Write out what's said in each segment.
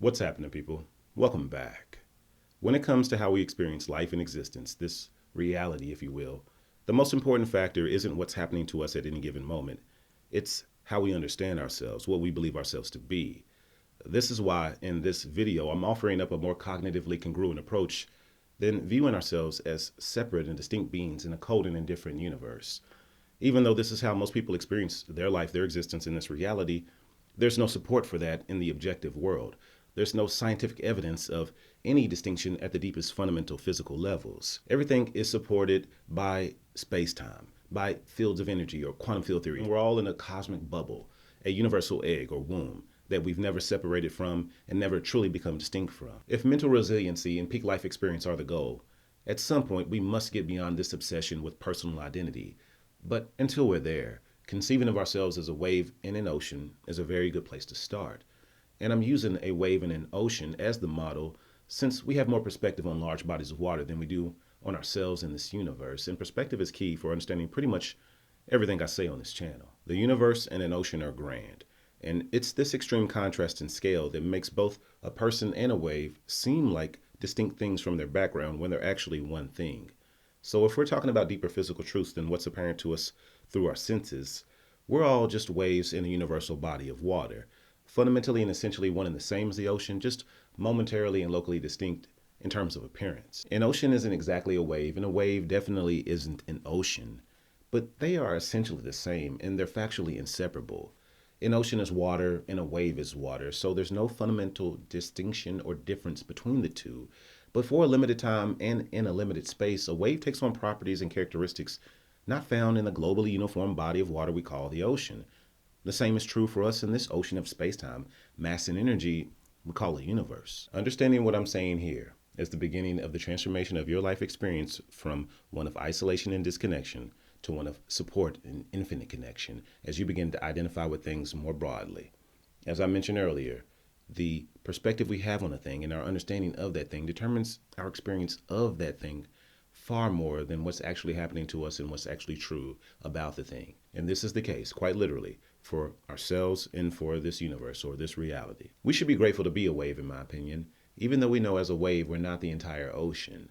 What's happening, people? Welcome back. When it comes to how we experience life and existence, this reality, if you will, the most important factor isn't what's happening to us at any given moment. It's how we understand ourselves, what we believe ourselves to be. This is why, in this video, I'm offering up a more cognitively congruent approach than viewing ourselves as separate and distinct beings in a cold and indifferent universe. Even though this is how most people experience their life, their existence in this reality, there's no support for that in the objective world. There's no scientific evidence of any distinction at the deepest fundamental physical levels. Everything is supported by space-time, by fields of energy or quantum field theory. And we're all in a cosmic bubble, a universal egg or womb that we've never separated from and never truly become distinct from. If mental resiliency and peak life experience are the goal, at some point we must get beyond this obsession with personal identity. But until we're there, conceiving of ourselves as a wave in an ocean is a very good place to start. And I'm using a wave in an ocean as the model since we have more perspective on large bodies of water than we do on ourselves in this universe. And perspective is key for understanding pretty much everything I say on this channel. The universe and an ocean are grand. And it's this extreme contrast in scale that makes both a person and a wave seem like distinct things from their background when they're actually one thing. So if we're talking about deeper physical truths than what's apparent to us through our senses, we're all just waves in a universal body of water, fundamentally and essentially one and the same as the ocean, just momentarily and locally distinct in terms of appearance. An ocean isn't exactly a wave, and a wave definitely isn't an ocean, but they are essentially the same, and they're factually inseparable. An ocean is water and a wave is water, so there's no fundamental distinction or difference between the two. But for a limited time and in a limited space, a wave takes on properties and characteristics not found in the globally uniform body of water we call the ocean. The same is true for us in this ocean of space-time, mass and energy we call a universe. Understanding what I'm saying here is the beginning of the transformation of your life experience from one of isolation and disconnection to one of support and infinite connection as you begin to identify with things more broadly. As I mentioned earlier, the perspective we have on a thing and our understanding of that thing determines our experience of that thing far more than what's actually happening to us and what's actually true about the thing. And this is the case, quite literally, for ourselves and for this universe or this reality. We should be grateful to be a wave, in my opinion, even though we know as a wave we're not the entire ocean.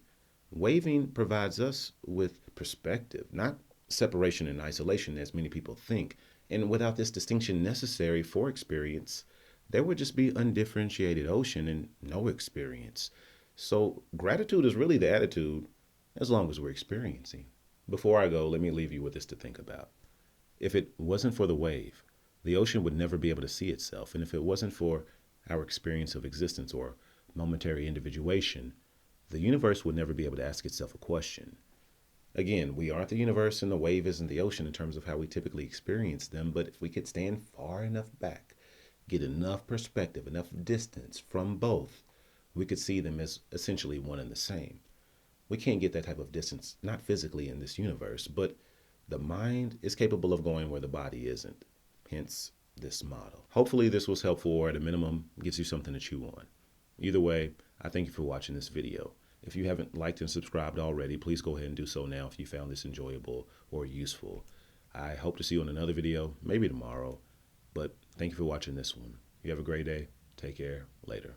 Waving provides us with perspective, not separation and isolation as many people think. And without this distinction necessary for experience, there would just be undifferentiated ocean and no experience. So gratitude is really the attitude as long as we're experiencing. Before I go, let me leave you with this to think about. If it wasn't for the wave, the ocean would never be able to see itself. And if it wasn't for our experience of existence or momentary individuation, the universe would never be able to ask itself a question. Again, we aren't the universe and the wave isn't the ocean in terms of how we typically experience them, but if we could stand far enough back, get enough perspective, enough distance from both, we could see them as essentially one and the same. We can't get that type of distance, not physically in this universe, but the mind is capable of going where the body isn't, hence this model. Hopefully this was helpful or at a minimum gives you something to chew on. Either way, I thank you for watching this video. If you haven't liked and subscribed already, please go ahead and do so now if you found this enjoyable or useful. I hope to see you in another video, maybe tomorrow, but thank you for watching this one. You have a great day. Take care. Later.